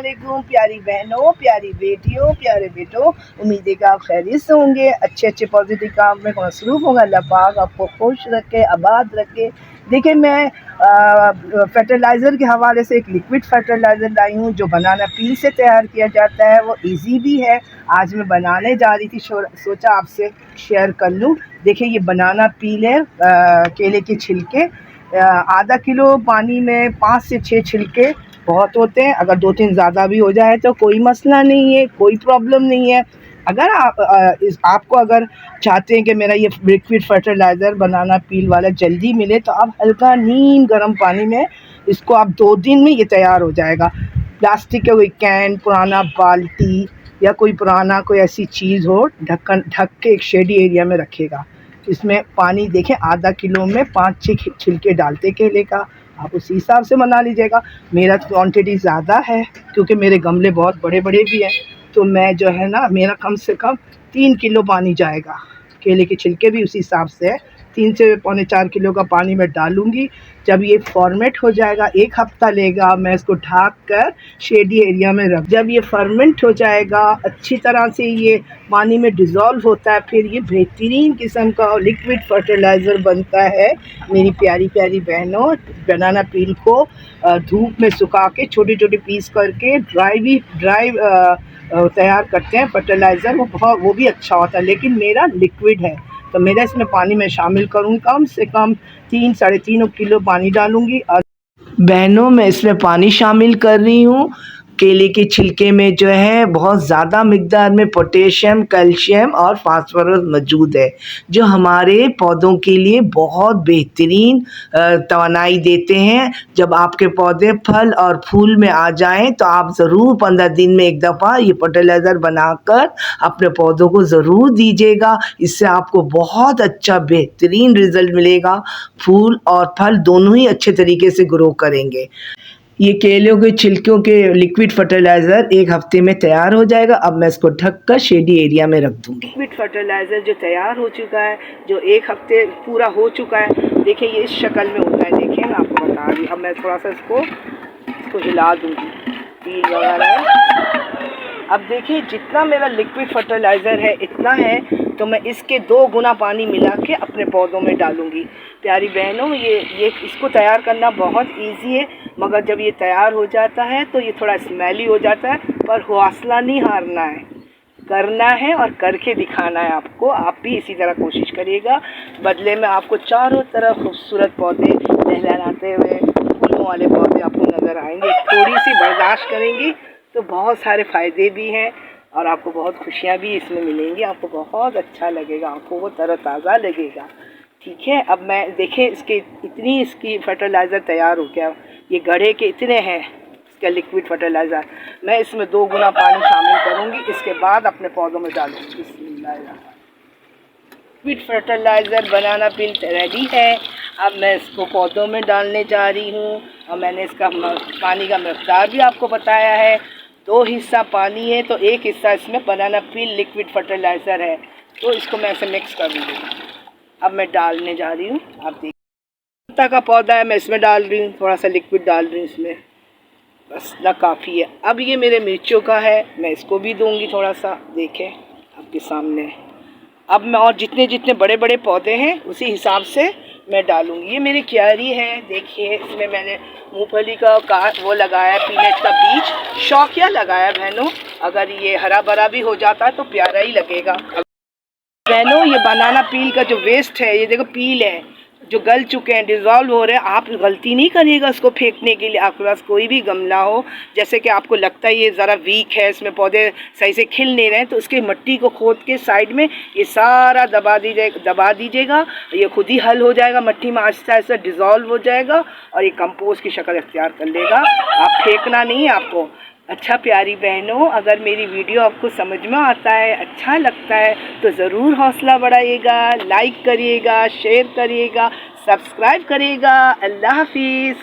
वालेकुम प्यारी बहनों, प्यारी बेटियों, प्यारे बेटों। उम्मीद है कि आप खैरियत से होंगे, अच्छे पॉजिटिव काम में मसरूफ़ होंगे। अल्लाह पाक आपको खुश रखे, आबाद रखे। देखिए मैं फर्टिलाइज़र के हवाले से एक लिक्विड फर्टिलाइज़र लाई हूँ जो बनाना पील से तैयार किया जाता है। वो इजी भी है। आज मैं बनाने जा रही थी, सोचा आपसे शेयर कर लूँ। देखिए ये बनाना पील है, केले के छिलके। आधा किलो पानी में 5 से 6 छिलके बहुत होते हैं। अगर 2-3 ज़्यादा भी हो जाए तो कोई मसला नहीं है, कोई प्रॉब्लम नहीं है। अगर आपको अगर चाहते हैं कि मेरा ये लिक्विड फर्टिलाइज़र बनाना पील वाला जल्दी मिले तो आप हल्का नीम गर्म पानी में इसको आप 2 दिन में ये तैयार हो जाएगा। प्लास्टिक का कोई कैन, पुराना बाल्टी या कोई पुराना कोई ऐसी चीज़ हो, ढक के एक शेडी एरिया में रखेगा। इसमें पानी देखें, आधा किलो में 5-6 छिलके डालते केले का, आप उसी हिसाब से बना लीजिएगा। मेरा क्वांटिटी ज़्यादा है क्योंकि मेरे गमले बहुत बड़े बड़े भी हैं, तो मैं जो है ना, मेरा कम से कम 3 किलो पानी जाएगा। केले के छिलके भी उसी हिसाब से है, 3 से पौने 4 किलो का पानी मैं डालूँगी। जब ये फॉर्मेट हो जाएगा, 1 हफ़्ता लेगा, मैं इसको ढक कर शेडी एरिया में रख। जब ये फर्मेंट हो जाएगा, अच्छी तरह से ये पानी में डिज़ोल्व होता है, फिर ये बेहतरीन किस्म का लिक्विड फर्टिलाइज़र बनता है। मेरी प्यारी प्यारी बहनों, बनाना पील को धूप में सुखा के छोटे छोटे पीस करके ड्राई तैयार करते हैं फर्टिलाइज़र। वो भी अच्छा होता है, लेकिन मेरा लिक्विड है तो मेरा इसमें पानी में शामिल करूँ, कम से कम 3-3.5 किलो पानी डालूँगी। और बहनों, मैं इसमें पानी शामिल कर रही हूँ। केले के छिलके में जो है बहुत ज़्यादा मिक़दार में पोटेशियम, कैल्शियम और फास्फोरस मौजूद है, जो हमारे पौधों के लिए बहुत बेहतरीन तवानाई देते हैं। जब आपके पौधे फल और फूल में आ जाएं तो आप ज़रूर 15 दिन में एक दफ़ा ये फर्टिलाइज़र बनाकर अपने पौधों को ज़रूर दीजिएगा। इससे आपको बहुत अच्छा बेहतरीन रिज़ल्ट मिलेगा। फूल और फल दोनों ही अच्छे तरीके से ग्रो करेंगे। ये केलों के छिलकों के लिक्विड फर्टिलाइज़र 1 हफ्ते में तैयार हो जाएगा। अब मैं इसको ढककर शेडी एरिया में रख दूँगी। लिक्विड फर्टिलाइज़र जो तैयार हो चुका है, जो 1 हफ्ते पूरा हो चुका है, देखिए ये इस शक्ल में होता है। देखिए मैं आपको बता रही हूँ। अब मैं थोड़ा सा इसको हिला दूँगी, पील वगैरह है। अब देखिए जितना मेरा लिक्विड फर्टिलाइज़र है इतना है, तो मैं इसके 2 गुना पानी मिला के अपने पौधों में डालूँगी। प्यारी बहनों, ये इसको तैयार करना बहुत इजी है, मगर जब ये तैयार हो जाता है तो ये थोड़ा स्मेली हो जाता है। पर हौसला नहीं हारना है, करना है और करके दिखाना है आपको। आप भी इसी तरह कोशिश करिएगा। बदले में आपको चारों तरफ खूबसूरत पौधे लहलहाते हुए फूलों वाले पौधे आपको नज़र आएंगे। थोड़ी सी बर्दाश्त करेंगी तो बहुत सारे फ़ायदे भी हैं और आपको बहुत खुशियाँ भी इसमें मिलेंगी। आपको बहुत अच्छा लगेगा, आपको वो तरोताज़ा लगेगा। ठीक है, अब मैं देखें इसकी फर्टिलाइज़र तैयार हो गया। ये गड्ढे के इतने हैं इसका लिक्विड फर्टिलाइज़र। मैं इसमें 2 गुना पानी शामिल करूँगी, इसके बाद अपने पौधों में डालूँगी। लिक्विड फर्टिलाइज़र बनाना पील रेडी है। अब मैं इसको पौधों में डालने जा रही हूँ और मैंने इसका पानी का मिक़दार भी आपको बताया है। 2 हिस्सा पानी है तो 1 हिस्सा इसमें बनाना पील लिक्विड फर्टिलाइज़र है, तो इसको मैं ऐसे मिक्स कर दूँगी। अब मैं डालने जा रही हूँ। आप देखिए पत्ता का पौधा है, मैं इसमें डाल रही हूँ, थोड़ा सा लिक्विड डाल रही हूँ इसमें, बस ना काफ़ी है। अब ये मेरे मिर्चों का है, मैं इसको भी दूँगी थोड़ा सा, देखें आपके सामने। अब मैं और जितने बड़े बड़े पौधे हैं उसी हिसाब से मैं डालूँगी। ये मेरी क्यारी है, देखिए इसमें मैंने मूंगफली का वो लगाया है, पीनट का बीज शौकिया लगाया बहनों। अगर ये हरा भरा भी हो जाता है तो प्यारा ही लगेगा। बहनों, ये बनाना पील का जो वेस्ट है, ये देखो पील है जो गल चुके हैं, डिज़ोल्व हो रहे हैं। आप गलती नहीं करिएगा उसको फेंकने के लिए। आपके पास कोई भी गमला हो, जैसे कि आपको लगता है ये ज़रा वीक है, इसमें पौधे सही से खिल नहीं रहे हैं, तो उसकी मिट्टी को खोद के साइड में ये सारा दबा दीजिएगा। ये खुद ही हल हो जाएगा, मिट्टी में आहिस्ता आहिस्ता डिज़ोल्व हो जाएगा और ये कंपोस्ट की शक्ल इख्तियार कर लेगा। आप फेंकना नहीं है आपको। अच्छा प्यारी बहनों, अगर मेरी वीडियो आपको समझ में आता है, अच्छा लगता है, तो ज़रूर हौसला बढ़ाइएगा, लाइक करिएगा, शेयर करिएगा, सब्सक्राइब करिएगा। अल्लाह हाफिज़।